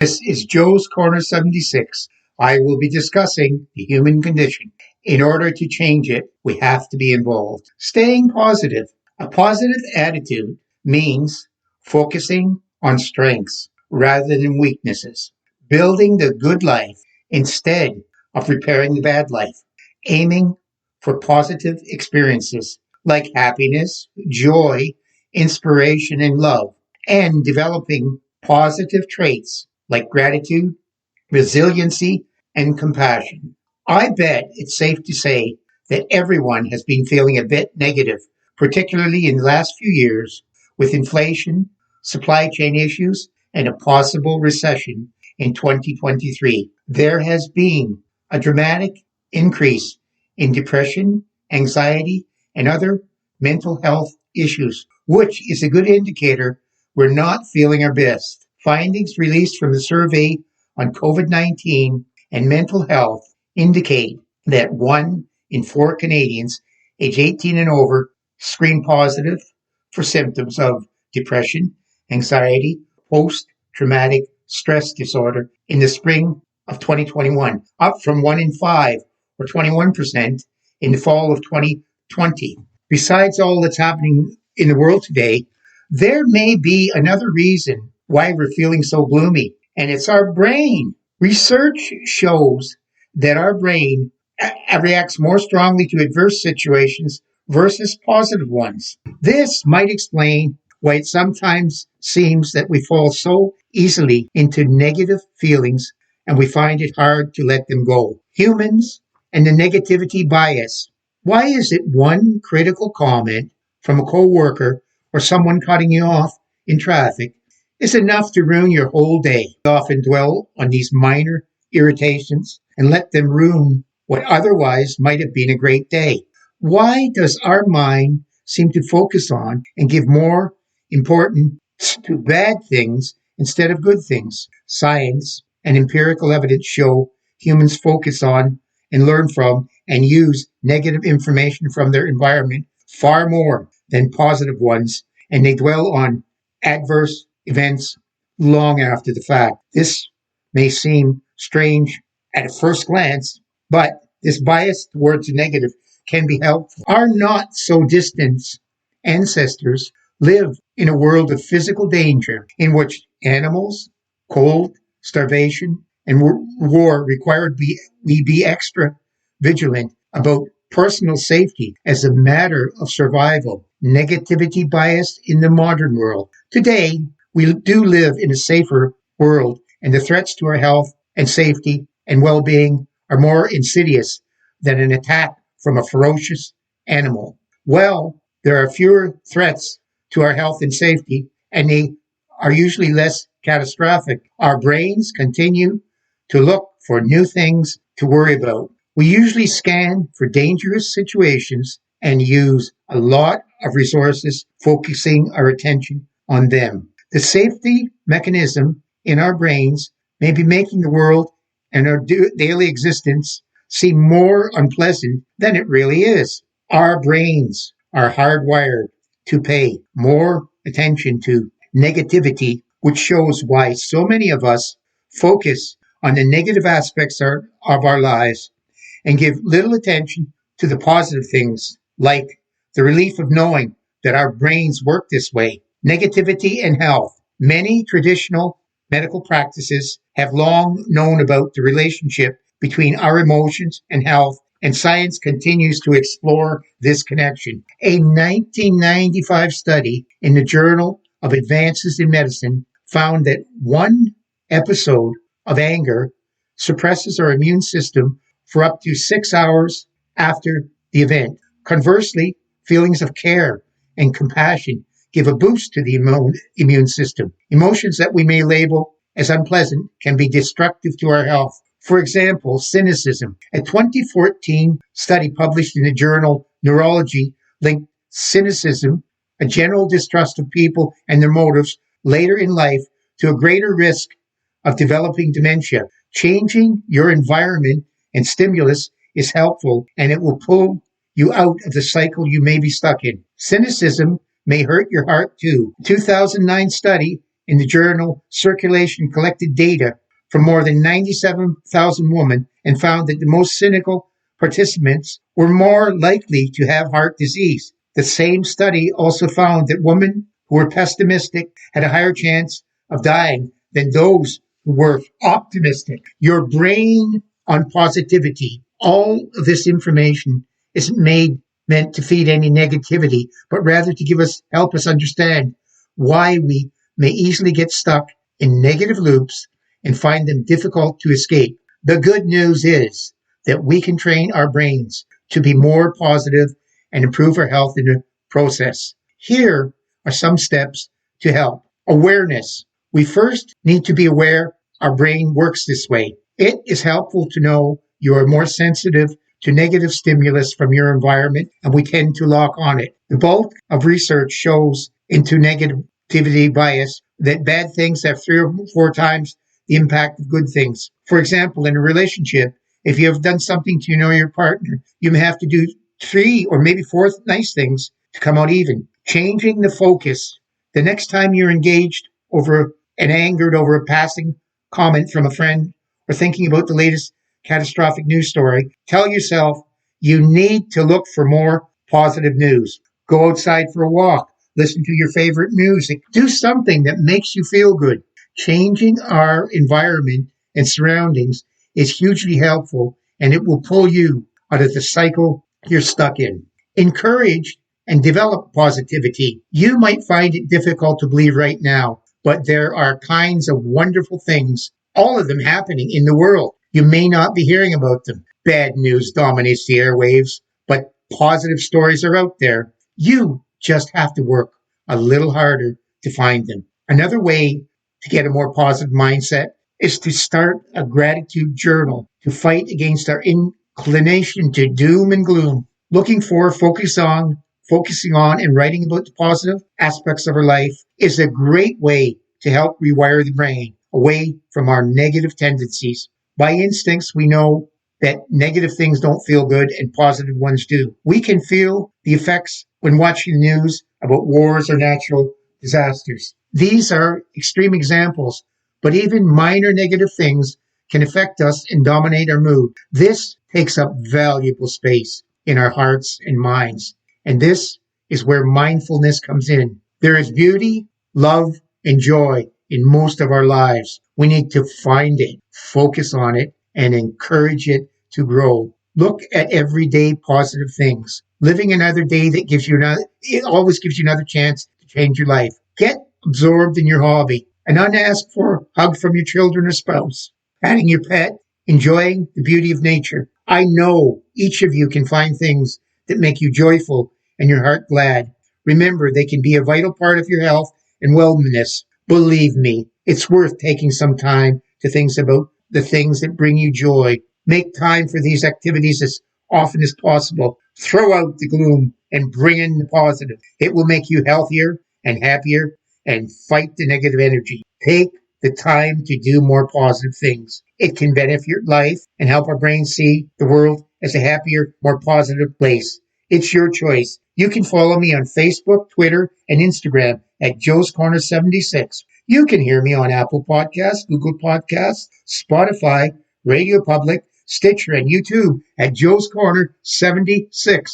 This is Joe's Corner 76. I will be discussing the human condition. In order to change it, we have to be involved. Staying positive. A positive attitude means focusing on strengths rather than weaknesses, building the good life instead of repairing the bad life, aiming for positive experiences like happiness, joy, inspiration, and love, and developing positive traits like gratitude, resiliency, and compassion. I bet it's safe to say that everyone has been feeling a bit negative, particularly in the last few years with inflation, supply chain issues, and a possible recession in 2023. There has been a dramatic increase in depression, anxiety, and other mental health issues, which is a good indicator we're not feeling our best. Findings released from the survey on COVID-19 and mental health indicate that 1 in 4 Canadians age 18 and over screen positive for symptoms of depression, anxiety, post-traumatic stress disorder in the spring of 2021, up from 1 in 5 or 21% in the fall of 2020. Besides all that's happening in the world today, there may be another reason why we're feeling so gloomy, and it's our brain. Research shows that our brain reacts more strongly to adverse situations versus positive ones. This might explain why it sometimes seems that we fall so easily into negative feelings and we find it hard to let them go. Humans and the negativity bias. Why is it one critical comment from a coworker or someone cutting you off in traffic is enough to ruin your whole day? We often dwell on these minor irritations and let them ruin what otherwise might have been a great day. Why does our mind seem to focus on and give more importance to bad things instead of good things? Science and empirical evidence show humans focus on and learn from and use negative information from their environment far more than positive ones, and they dwell on adverse events long after the fact. This may seem strange at a first glance, but this bias towards the negative can be helpful. Our not so distant ancestors lived in a world of physical danger in which animals, cold, starvation, and war required we be extra vigilant about personal safety as a matter of survival. Negativity bias in the modern world. Today, we do live in a safer world, and the threats to our health and safety and well-being are more insidious than an attack from a ferocious animal. Well, there are fewer threats to our health and safety, and they are usually less catastrophic. Our brains continue to look for new things to worry about. We usually scan for dangerous situations and use a lot of resources focusing our attention on them. The safety mechanism in our brains may be making the world and our daily existence seem more unpleasant than it really is. Our brains are hardwired to pay more attention to negativity, which shows why so many of us focus on the negative aspects of our lives and give little attention to the positive things, like the relief of knowing that our brains work this way. Negativity and health. Many traditional medical practices have long known about the relationship between our emotions and health, and science continues to explore this connection. A 1995 study in the Journal of Advances in Medicine found that one episode of anger suppresses our immune system for up to 6 hours after the event. Conversely, feelings of care and compassion give a boost to the immune system. Emotions that we may label as unpleasant can be destructive to our health. For example, cynicism. A 2014 study published in the journal Neurology linked cynicism, a general distrust of people and their motives later in life, to a greater risk of developing dementia. Changing your environment and stimulus is helpful, and it will pull you out of the cycle you may be stuck in. Cynicism may hurt your heart too. A 2009 study in the journal Circulation collected data from more than 97,000 women and found that the most cynical participants were more likely to have heart disease. The same study also found that women who were pessimistic had a higher chance of dying than those who were optimistic. Your brain on positivity. All of this information isn't meant to feed any negativity, but rather to help us understand why we may easily get stuck in negative loops and find them difficult to escape. The good news is that we can train our brains to be more positive and improve our health in the process. Here are some steps to help. Awareness. We first need to be aware our brain works this way. It is helpful to know you are more sensitive to negative stimulus from your environment, and we tend to lock on it. The bulk of research shows into negativity bias that bad things have 3 or 4 times the impact of good things. For example, in a relationship, if you have done something to your partner, you may have to do 3 or maybe 4 nice things to come out even. Changing the focus. The next time you're engaged over and angered over a passing comment from a friend or thinking about the latest catastrophic news story, tell yourself you need to look for more positive news. Go outside for a walk. Listen to your favorite music. Do something that makes you feel good. Changing our environment and surroundings is hugely helpful, and it will pull you out of the cycle you're stuck in. Encourage and develop positivity. You might find it difficult to believe right now, but there are kinds of wonderful things, all of them happening in the world. You may not be hearing about them. Bad news dominates the airwaves, but positive stories are out there. You just have to work a little harder to find them. Another way to get a more positive mindset is to start a gratitude journal to fight against our inclination to doom and gloom. Focusing on and writing about the positive aspects of our life is a great way to help rewire the brain away from our negative tendencies. By instincts, we know that negative things don't feel good and positive ones do. We can feel the effects when watching the news about wars or natural disasters. These are extreme examples, but even minor negative things can affect us and dominate our mood. This takes up valuable space in our hearts and minds. And this is where mindfulness comes in. There is beauty, love, and joy in most of our lives. We need to find it, focus on it, and encourage it to grow. Look at everyday positive things. Living another day that it always gives you another chance to change your life. Get absorbed in your hobby. An unasked for hug from your children or spouse. Patting your pet. Enjoying the beauty of nature. I know each of you can find things that make you joyful and your heart glad. Remember, they can be a vital part of your health and wellness. Believe me, it's worth taking some time to think about the things that bring you joy. Make time for these activities as often as possible. Throw out the gloom and bring in the positive. It will make you healthier and happier and fight the negative energy. Take the time to do more positive things. It can benefit your life and help our brains see the world as a happier, more positive place. It's your choice. You can follow me on Facebook, Twitter, and Instagram at Joe's Corner 76. You can hear me on Apple Podcasts, Google Podcasts, Spotify, Radio Public, Stitcher, and YouTube at Joe's Corner 76.